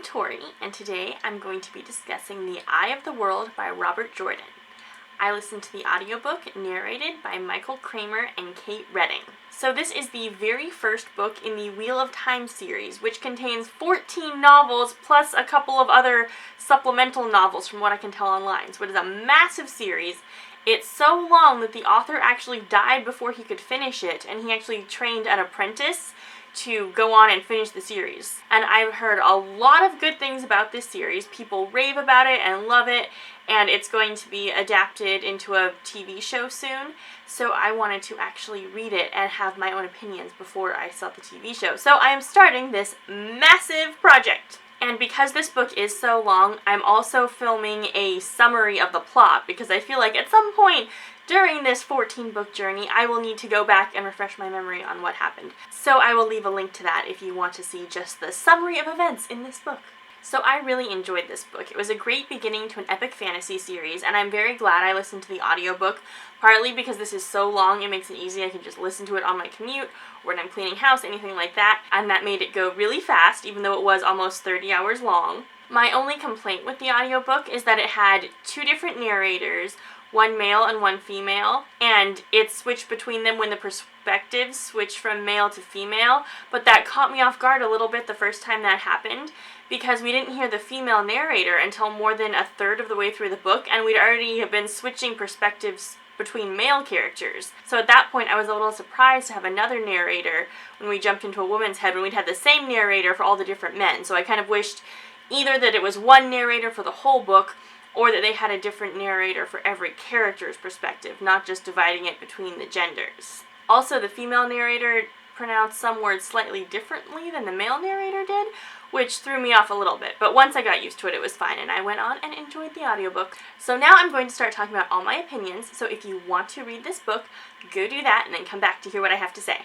Tori, and today I'm going to be discussing The Eye of the World by Robert Jordan. I listened to the audiobook narrated by Michael Kramer and Kate Redding. So this is the very first book in the Wheel of Time series, which contains 14 novels plus a couple of other supplemental novels from what I can tell online. So it is a massive series. It's so long that the author actually died before he could finish it, and he actually trained an apprentice to go on and finish the series. And I've heard a lot of good things about this series. People rave about it and love it, and it's going to be adapted into a TV show soon. So I wanted to actually read it and have my own opinions before I saw the TV show. So I am starting this massive project. And because this book is so long, I'm also filming a summary of the plot, because I feel like at some point during this 14-book journey, I will need to go back and refresh my memory on what happened. So I will leave a link to that if you want to see just the summary of events in this book. So I really enjoyed this book. It was a great beginning to an epic fantasy series, and I'm very glad I listened to the audiobook, partly because this is so long, it makes it easy. I can just listen to it on my commute, or when I'm cleaning house, anything like that, and that made it go really fast, even though it was almost 30 hours long. My only complaint with the audiobook is that it had two different narrators, one male and one female, and it switched between them when the perspectives switched from male to female, but that caught me off guard a little bit the first time that happened, because we didn't hear the female narrator until more than a third of the way through the book, and we'd already been switching perspectives between male characters. So at that point I was a little surprised to have another narrator when we jumped into a woman's head, when we'd had the same narrator for all the different men. So I kind of wished either that it was one narrator for the whole book, or that they had a different narrator for every character's perspective, not just dividing it between the genders. Also, the female narrator pronounced some words slightly differently than the male narrator did, which threw me off a little bit, but once I got used to it, it was fine, and I went on and enjoyed the audiobook. So now I'm going to start talking about all my opinions, so if you want to read this book, go do that and then come back to hear what I have to say.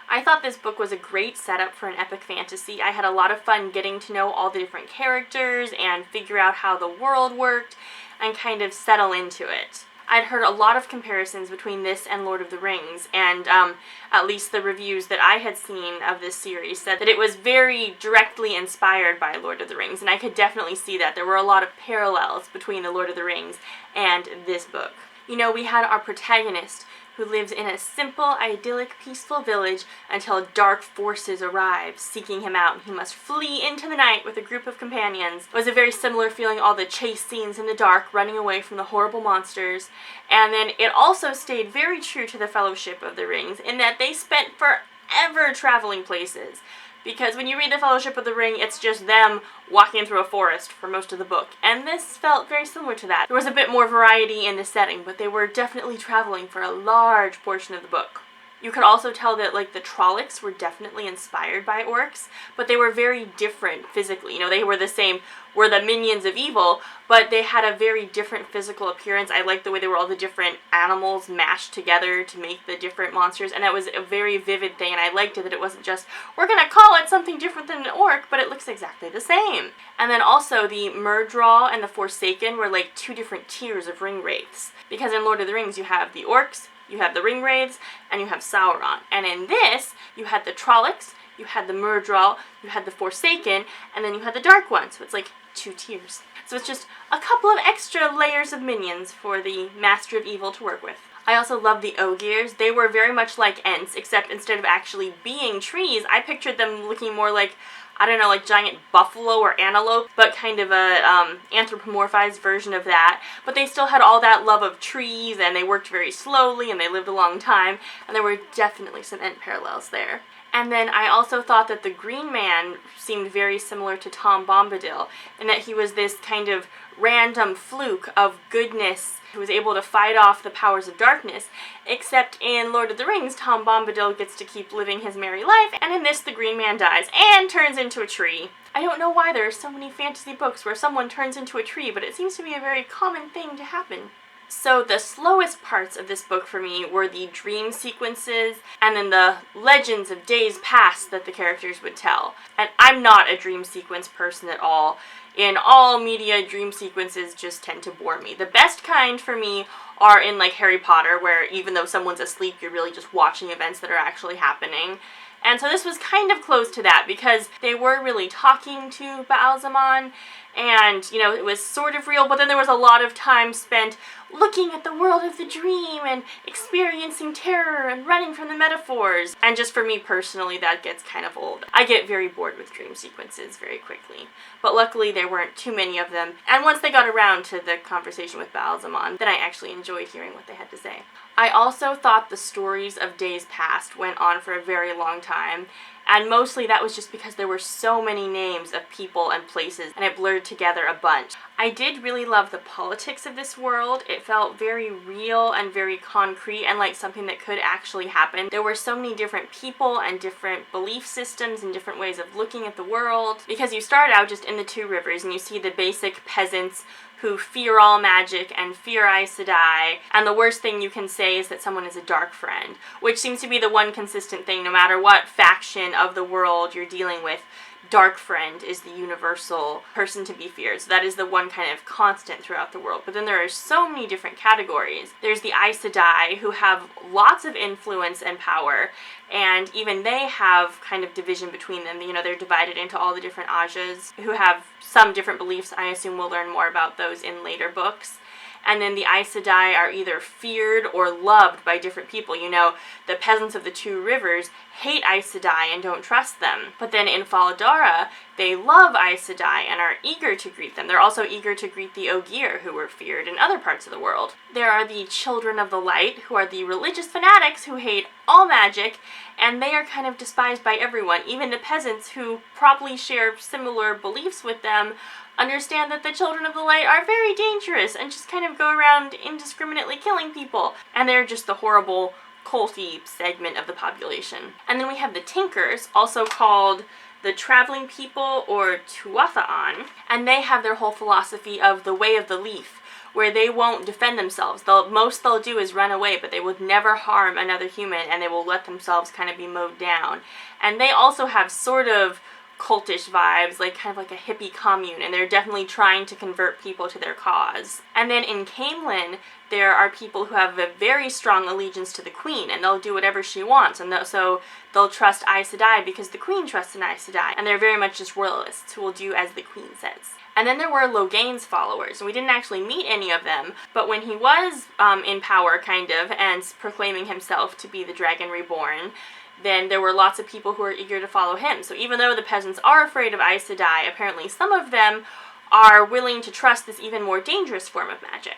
I thought this book was a great setup for an epic fantasy. I had a lot of fun getting to know all the different characters and figure out how the world worked and kind of settle into it. I'd heard a lot of comparisons between this and Lord of the Rings, and at least the reviews that I had seen of this series said that it was very directly inspired by Lord of the Rings, and I could definitely see that. There were a lot of parallels between the Lord of the Rings and this book. You know, we had our protagonist who lives in a simple, idyllic, peaceful village until dark forces arrive, seeking him out, and he must flee into the night with a group of companions. It was a very similar feeling, all the chase scenes in the dark, running away from the horrible monsters. And then it also stayed very true to the Fellowship of the Rings, in that they spent forever traveling places. Because when you read The Fellowship of the Ring, it's just them walking through a forest for most of the book. And this felt very similar to that. There was a bit more variety in the setting, but they were definitely traveling for a large portion of the book. You could also tell that, like, the Trollocs were definitely inspired by orcs, but they were very different physically. You know, they were the minions of evil, but they had a very different physical appearance. I liked the way they were all the different animals mashed together to make the different monsters, and that was a very vivid thing, and I liked it that it wasn't just, we're gonna call it something different than an orc, but it looks exactly the same. And then also, the Murdraw and the Forsaken were like two different tiers of ring wraiths, because in Lord of the Rings you have the orcs, you have the Ringwraiths, and you have Sauron. And in this, you had the Trollocs, you had the Murdraw, you had the Forsaken, and then you had the Dark One. So it's like two tiers. So it's just a couple of extra layers of minions for the Master of Evil to work with. I also love the Ogiers. They were very much like Ents, except instead of actually being trees, I pictured them looking more like, I don't know, like giant buffalo or antelope, but kind of a anthropomorphized version of that. But they still had all that love of trees, and they worked very slowly, and they lived a long time, and there were definitely some Ent parallels there. And then I also thought that the Green Man seemed very similar to Tom Bombadil, in that he was this kind of random fluke of goodness who was able to fight off the powers of darkness, except in Lord of the Rings, Tom Bombadil gets to keep living his merry life, and in this, the Green Man dies and turns into a tree. I don't know why there are so many fantasy books where someone turns into a tree, but it seems to be a very common thing to happen. So the slowest parts of this book for me were the dream sequences and then the legends of days past that the characters would tell. And I'm not a dream sequence person at all. In all media, dream sequences just tend to bore me. The best kind for me are in like Harry Potter, where even though someone's asleep, you're really just watching events that are actually happening. And so this was kind of close to that, because they were really talking to Ba'alzamon, and, you know, it was sort of real, but then there was a lot of time spent looking at the world of the dream and experiencing terror and running from the metaphors. And just for me personally, that gets kind of old. I get very bored with dream sequences very quickly. But luckily there weren't too many of them. And once they got around to the conversation with Ba'alzamon, then I actually enjoyed hearing what they had to say. I also thought the stories of Days Past went on for a very long time. And mostly that was just because there were so many names of people and places, and it blurred together a bunch. I did really love the politics of this world. It felt very real and very concrete and like something that could actually happen. There were so many different people and different belief systems and different ways of looking at the world. Because you start out just in the Two Rivers and you see the basic peasants who fear all magic and fear Aes Sedai, and the worst thing you can say is that someone is a dark friend, which seems to be the one consistent thing no matter what faction of the world you're dealing with. Dark friend is the universal person to be feared. So that is the one kind of constant throughout the world. But then there are so many different categories. There's the Aes Sedai, who have lots of influence and power, and even they have kind of division between them. You know, they're divided into all the different Ajas, who have some different beliefs. I assume we'll learn more about those in later books. And then the Aes Sedai are either feared or loved by different people. You know, the peasants of the Two Rivers hate Aes Sedai and don't trust them. But then in Faladara, they love Aes Sedai and are eager to greet them. They're also eager to greet the Ogier, who were feared in other parts of the world. There are the Children of the Light, who are the religious fanatics who hate all magic, and they are kind of despised by everyone. Even the peasants, who probably share similar beliefs with them, understand that the Children of the Light are very dangerous and just kind of go around indiscriminately killing people. And they're just the horrible, culty segment of the population. And then we have the Tinkers, also called the Traveling People or Tuatha'an, and they have their whole philosophy of the Way of the Leaf, where they won't defend themselves. Most they'll do is run away, but they would never harm another human, and they will let themselves kind of be mowed down. And they also have sort of cultish vibes, like kind of like a hippie commune, and they're definitely trying to convert people to their cause. And then in Camelin, there are people who have a very strong allegiance to the Queen, and they'll do whatever she wants, and so they'll trust Aes Sedai because the Queen trusts in Aes Sedai, and they're very much just royalists who will do as the Queen says. And then there were Loghain's followers, and we didn't actually meet any of them, but when he was in power, kind of, and proclaiming himself to be the Dragon Reborn, then there were lots of people who were eager to follow him. So even though the peasants are afraid of Aes Sedai, apparently some of them are willing to trust this even more dangerous form of magic.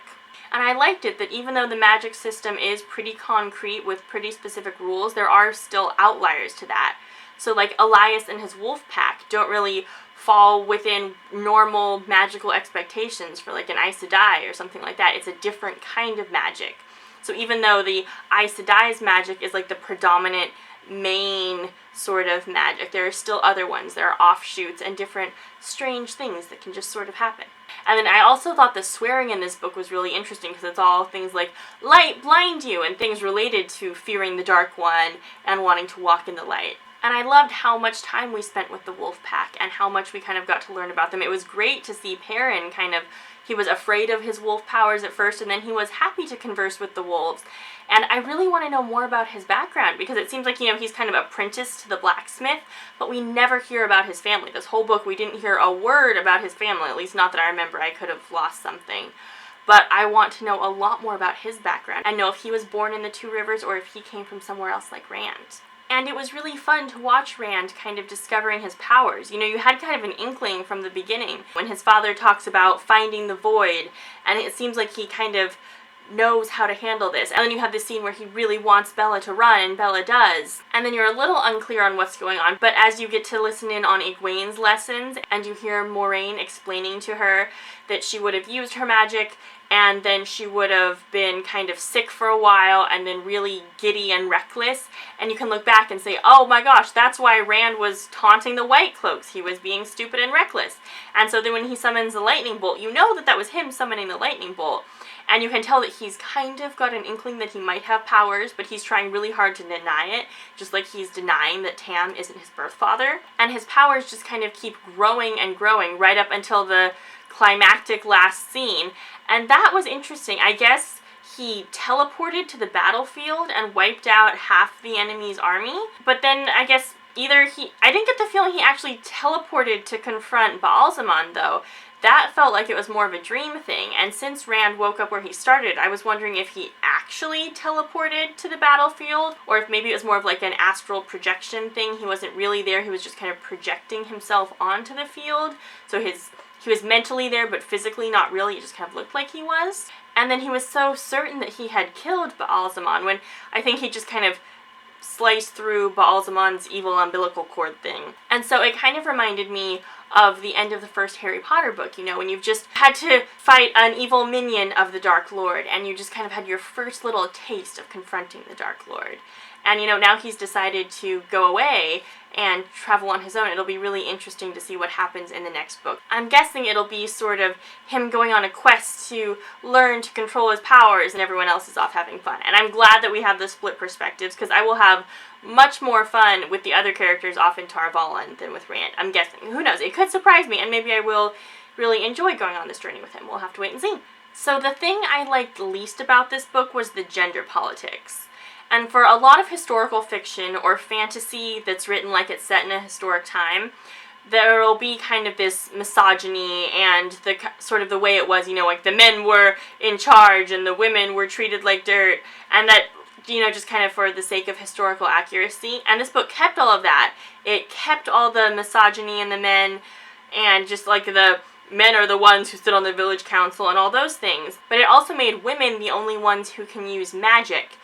And I liked it that even though the magic system is pretty concrete with pretty specific rules, there are still outliers to that. So like Elias and his wolf pack don't really fall within normal magical expectations for like an Aes Sedai or something like that. It's a different kind of magic. So even though the Aes Sedai's magic is like the predominant main sort of magic, there are still other ones. There are offshoots and different strange things that can just sort of happen. And then I also thought the swearing in this book was really interesting because it's all things like light blind you and things related to fearing the Dark One and wanting to walk in the light. And I loved how much time we spent with the wolf pack and how much we kind of got to learn about them. It was great to see Perrin he was afraid of his wolf powers at first, and then he was happy to converse with the wolves. And I really want to know more about his background, because it seems like, you know, he's kind of apprenticed to the blacksmith, but we never hear about his family. This whole book, we didn't hear a word about his family, at least not that I remember. I could have lost something. But I want to know a lot more about his background and know if he was born in the Two Rivers or if he came from somewhere else like Rand. And it was really fun to watch Rand kind of discovering his powers. You know, you had kind of an inkling from the beginning when his father talks about finding the void, and it seems like he kind of knows how to handle this. And then you have this scene where he really wants Bella to run, and Bella does. And then you're a little unclear on what's going on, but as you get to listen in on Egwene's lessons, and you hear Moraine explaining to her that she would have used her magic, and then she would have been kind of sick for a while, and then really giddy and reckless, and you can look back and say, oh my gosh, that's why Rand was taunting the White Cloaks. He was being stupid and reckless. And so then when he summons the lightning bolt, you know that that was him summoning the lightning bolt. And you can tell that he's kind of got an inkling that he might have powers, but he's trying really hard to deny it, just like he's denying that Tam isn't his birth father. And his powers just kind of keep growing and growing right up until the climactic last scene. And that was interesting. I guess he teleported to the battlefield and wiped out half the enemy's army. But then I guess I didn't get the feeling he actually teleported to confront Baalzamon, though. That felt like it was more of a dream thing, and since Rand woke up where he started, I was wondering if he actually teleported to the battlefield, or if maybe it was more of like an astral projection thing. He wasn't really there, he was just kind of projecting himself onto the field, so he was mentally there, but physically not really, it just kind of looked like he was. And then he was so certain that he had killed Baalzamon, when I think he just kind of sliced through Baalzamon's evil umbilical cord thing. And so it kind of reminded me of the end of the first Harry Potter book, you know, when you've just had to fight an evil minion of the Dark Lord, and you just kind of had your first little taste of confronting the Dark Lord. And, you know, now he's decided to go away and travel on his own. It'll be really interesting to see what happens in the next book. I'm guessing it'll be sort of him going on a quest to learn to control his powers, and everyone else is off having fun. And I'm glad that we have the split perspectives, because I will have much more fun with the other characters off in Tar Valon than with Rand. I'm guessing. Who knows? It could surprise me, and maybe I will really enjoy going on this journey with him. We'll have to wait and see. So the thing I liked least about this book was the gender politics. And for a lot of historical fiction or fantasy that's written like it's set in a historic time, there will be kind of this misogyny and the sort of the way it was, you know, like the men were in charge and the women were treated like dirt, and that, you know, just kind of for the sake of historical accuracy. And this book kept all of that. It kept all the misogyny in the men, and just like the men are the ones who sit on the village council and all those things. But it also made women the only ones who can use magic.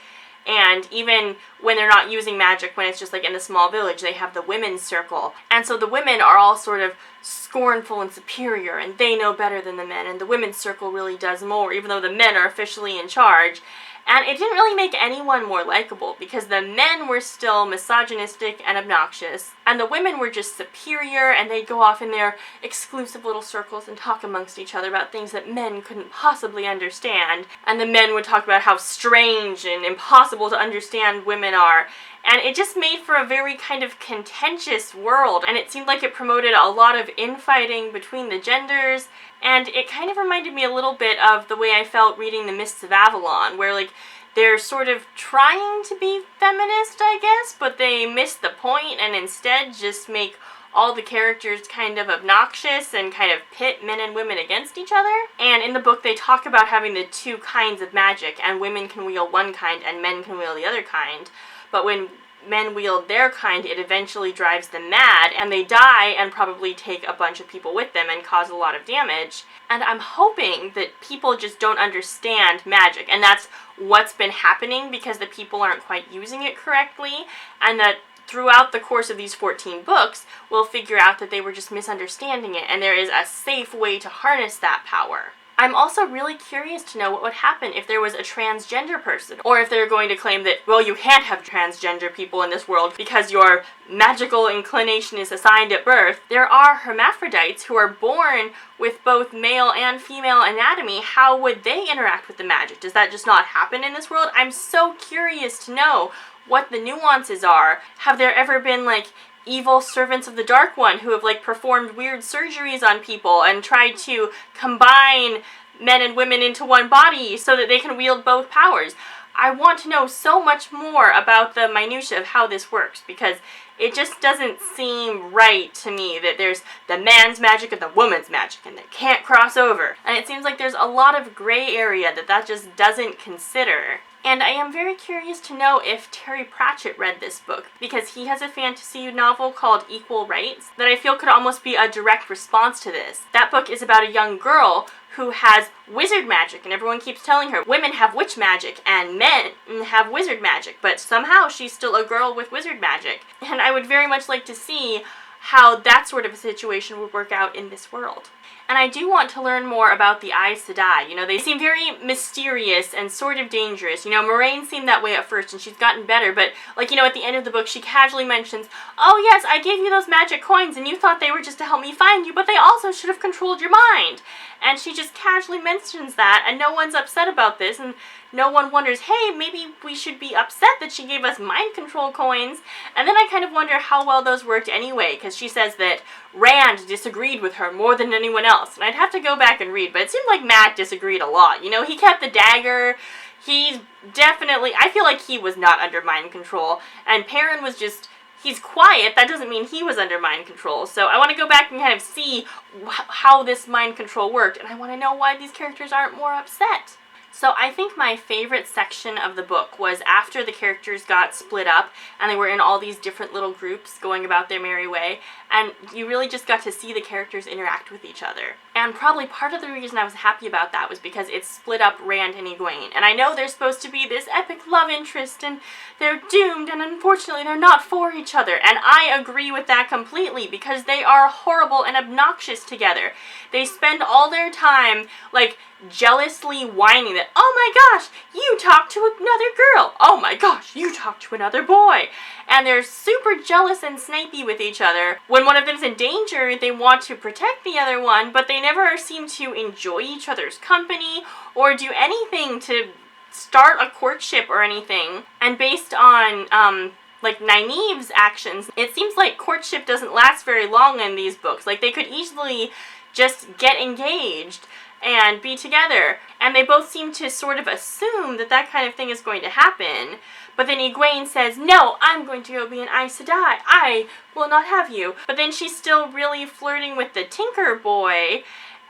And even when they're not using magic, when it's just like in a small village, they have the women's circle. And so the women are all sort of scornful and superior, and they know better than the men, and the women's circle really does more, even though the men are officially in charge. And it didn't really make anyone more likable, because the men were still misogynistic and obnoxious, and the women were just superior, and they'd go off in their exclusive little circles and talk amongst each other about things that men couldn't possibly understand, and the men would talk about how strange and impossible to understand women are. And it just made for a very kind of contentious world, and it seemed like it promoted a lot of infighting between the genders, and it kind of reminded me a little bit of the way I felt reading The Mists of Avalon, where, like, they're sort of trying to be feminist, I guess, but they miss the point and instead just make all the characters kind of obnoxious and kind of pit men and women against each other. And in the book they talk about having the two kinds of magic, and women can wield one kind and men can wield the other kind. But when men wield their kind, it eventually drives them mad, and they die and probably take a bunch of people with them and cause a lot of damage. And I'm hoping that people just don't understand magic, and that's what's been happening because the people aren't quite using it correctly, and that throughout the course of these 14 books, we'll figure out that they were just misunderstanding it, and there is a safe way to harness that power. I'm also really curious to know what would happen if there was a transgender person, or if they're going to claim that, well, you can't have transgender people in this world because your magical inclination is assigned at birth. There are hermaphrodites who are born with both male and female anatomy. How would they interact with the magic? Does that just not happen in this world? I'm so curious to know what the nuances are. Have there ever been, like, evil servants of the Dark One who have, like, performed weird surgeries on people and tried to combine men and women into one body so that they can wield both powers? I want to know so much more about the minutiae of how this works, because it just doesn't seem right to me that there's the man's magic and the woman's magic and they can't cross over. And it seems like there's a lot of gray area that just doesn't consider. And I am very curious to know if Terry Pratchett read this book, because he has a fantasy novel called Equal Rights that I feel could almost be a direct response to this. That book is about a young girl who has wizard magic, and everyone keeps telling her women have witch magic and men have wizard magic, but somehow she's still a girl with wizard magic. And I would very much like to see how that sort of a situation would work out in this world. And I do want to learn more about the Aes Sedai. You know, they seem very mysterious and sort of dangerous. You know, Moraine seemed that way at first, and she's gotten better, but, like, you know, at the end of the book, she casually mentions, oh yes, I gave you those magic coins, and you thought they were just to help me find you, but they also should have controlled your mind. And she just casually mentions that, and no one's upset about this, and no one wonders, hey, maybe we should be upset that she gave us mind control coins. And then I kind of wonder how well those worked anyway, because she says that Rand disagreed with her more than anyone else. And I'd have to go back and read, but it seemed like Matt disagreed a lot. You know, he kept the dagger, He's definitely, I feel like he was not under mind control, and Perrin was just, he's quiet, that doesn't mean he was under mind control. So I want to go back and kind of see how this mind control worked, and I want to know why these characters aren't more upset. So I think my favorite section of the book was after the characters got split up and they were in all these different little groups going about their merry way, and you really just got to see the characters interact with each other. And probably part of the reason I was happy about that was because it split up Rand and Egwene. And I know they're supposed to be this epic love interest and they're doomed and unfortunately they're not for each other. And I agree with that completely because they are horrible and obnoxious together. They spend all their time, like, jealously whining that, oh my gosh, you talked to another girl. Oh my gosh, you talked to another boy. And they're super jealous and snipey with each other. When one of them's in danger, they want to protect the other one, but they never seem to enjoy each other's company or do anything to start a courtship or anything. And based on, like, Nynaeve's actions, it seems like courtship doesn't last very long in these books. Like, they could easily just get engaged and be together. And they both seem to sort of assume that that kind of thing is going to happen. But then Egwene says, no, I'm going to go be an Aes Sedai. I will not have you. But then she's still really flirting with the Tinker boy.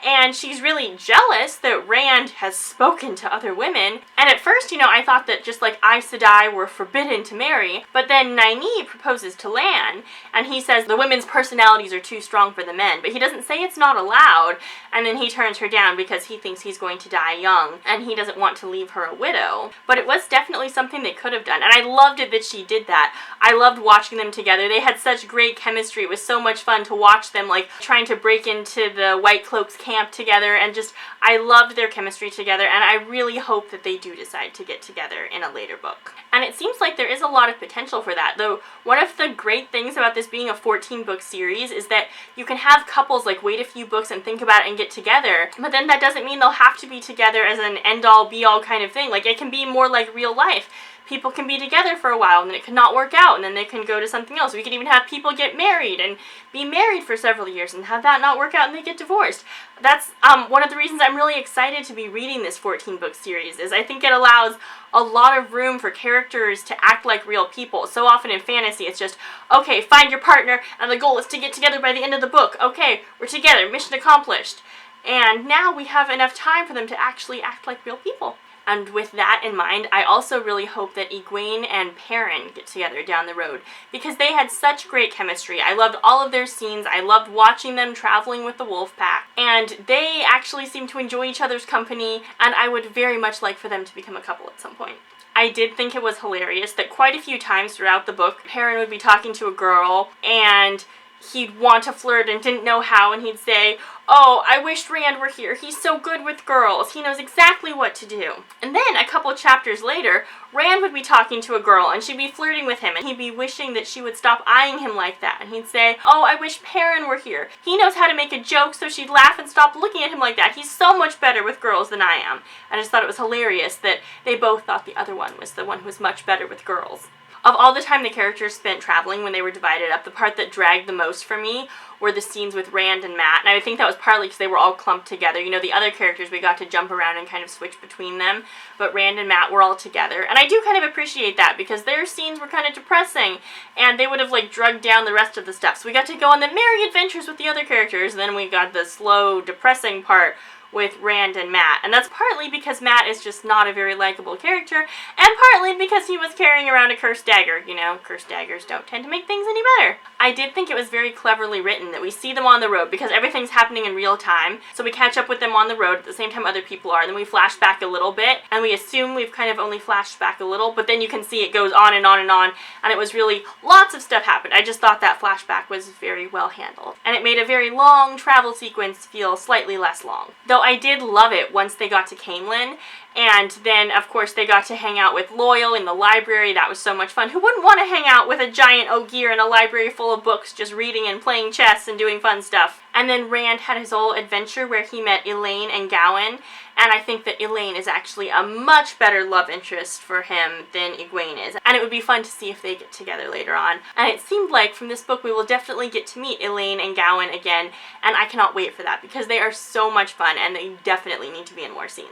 And she's really jealous that Rand has spoken to other women. And at first, you know, I thought that just like Aes Sedai were forbidden to marry. But then Nynaeve proposes to Lan, and he says the women's personalities are too strong for the men. But he doesn't say it's not allowed. And then he turns her down because he thinks he's going to die young, and he doesn't want to leave her a widow. But it was definitely something they could have done. And I loved it that she did that. I loved watching them together. They had such great chemistry. It was so much fun to watch them, like, trying to break into the White Cloaks camp together, and just, I loved their chemistry together, and I really hope that they do decide to get together in a later book. And it seems like there is a lot of potential for that, though one of the great things about this being a 14-book series is that you can have couples, like, wait a few books and think about it and get together, but then that doesn't mean they'll have to be together as an end-all, be-all kind of thing. Like, it can be more like real life. People can be together for a while, and then it could not work out, and then they can go to something else. We could even have people get married and be married for several years and have that not work out and they get divorced. That's one of the reasons I'm really excited to be reading this 14-book series, is I think it allows a lot of room for characters to act like real people. So often in fantasy, it's just, okay, find your partner, and the goal is to get together by the end of the book. Okay, we're together, mission accomplished. And now we have enough time for them to actually act like real people. And with that in mind, I also really hope that Egwene and Perrin get together down the road, because they had such great chemistry. I loved all of their scenes. I loved watching them traveling with the wolf pack, and they actually seem to enjoy each other's company, and I would very much like for them to become a couple at some point. I did think it was hilarious that quite a few times throughout the book, Perrin would be talking to a girl, and he'd want to flirt and didn't know how, and he'd say, oh, I wish Rand were here. He's so good with girls. He knows exactly what to do. And then, a couple chapters later, Rand would be talking to a girl, and she'd be flirting with him, and he'd be wishing that she would stop eyeing him like that. And he'd say, oh, I wish Perrin were here. He knows how to make a joke, so she'd laugh and stop looking at him like that. He's so much better with girls than I am. I just thought it was hilarious that they both thought the other one was the one who was much better with girls. Of all the time the characters spent traveling when they were divided up, the part that dragged the most for me were the scenes with Rand and Mat, and I think that was partly because they were all clumped together. You know, the other characters, we got to jump around and kind of switch between them, but Rand and Mat were all together, and I do kind of appreciate that, because their scenes were kind of depressing, and they would have, like, drugged down the rest of the stuff. So we got to go on the merry adventures with the other characters, and then we got the slow, depressing part with Rand and Mat. And that's partly because Mat is just not a very likable character, and partly because he was carrying around a cursed dagger. You know, cursed daggers don't tend to make things any better. I did think it was very cleverly written that we see them on the road, because everything's happening in real time, so we catch up with them on the road at the same time other people are, and then we flash back a little bit, and we assume we've kind of only flashed back a little, but then you can see it goes on and on and on, and it was really, lots of stuff happened. I just thought that flashback was very well handled. And it made a very long travel sequence feel slightly less long. Though I did love it once they got to Caemlyn, and then, of course, they got to hang out with Loyal in the library. That was so much fun. Who wouldn't want to hang out with a giant ogier in a library full of books, just reading and playing chess and doing fun stuff? And then Rand had his whole adventure where he met Elaine and Gawain, and I think that Elaine is actually a much better love interest for him than Egwene is. And it would be fun to see if they get together later on. And it seemed like from this book we will definitely get to meet Elaine and Gawain again, and I cannot wait for that, because they are so much fun and they definitely need to be in more scenes.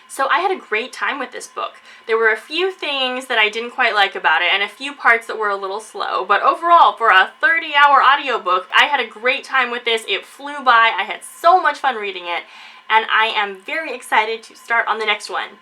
So I had a great time with this book. There were a few things that I didn't quite like about it and a few parts that were a little slow, but overall, for a 30-hour audiobook, I had a great time with this. It flew by. I had so much fun reading it, and I am very excited to start on the next one.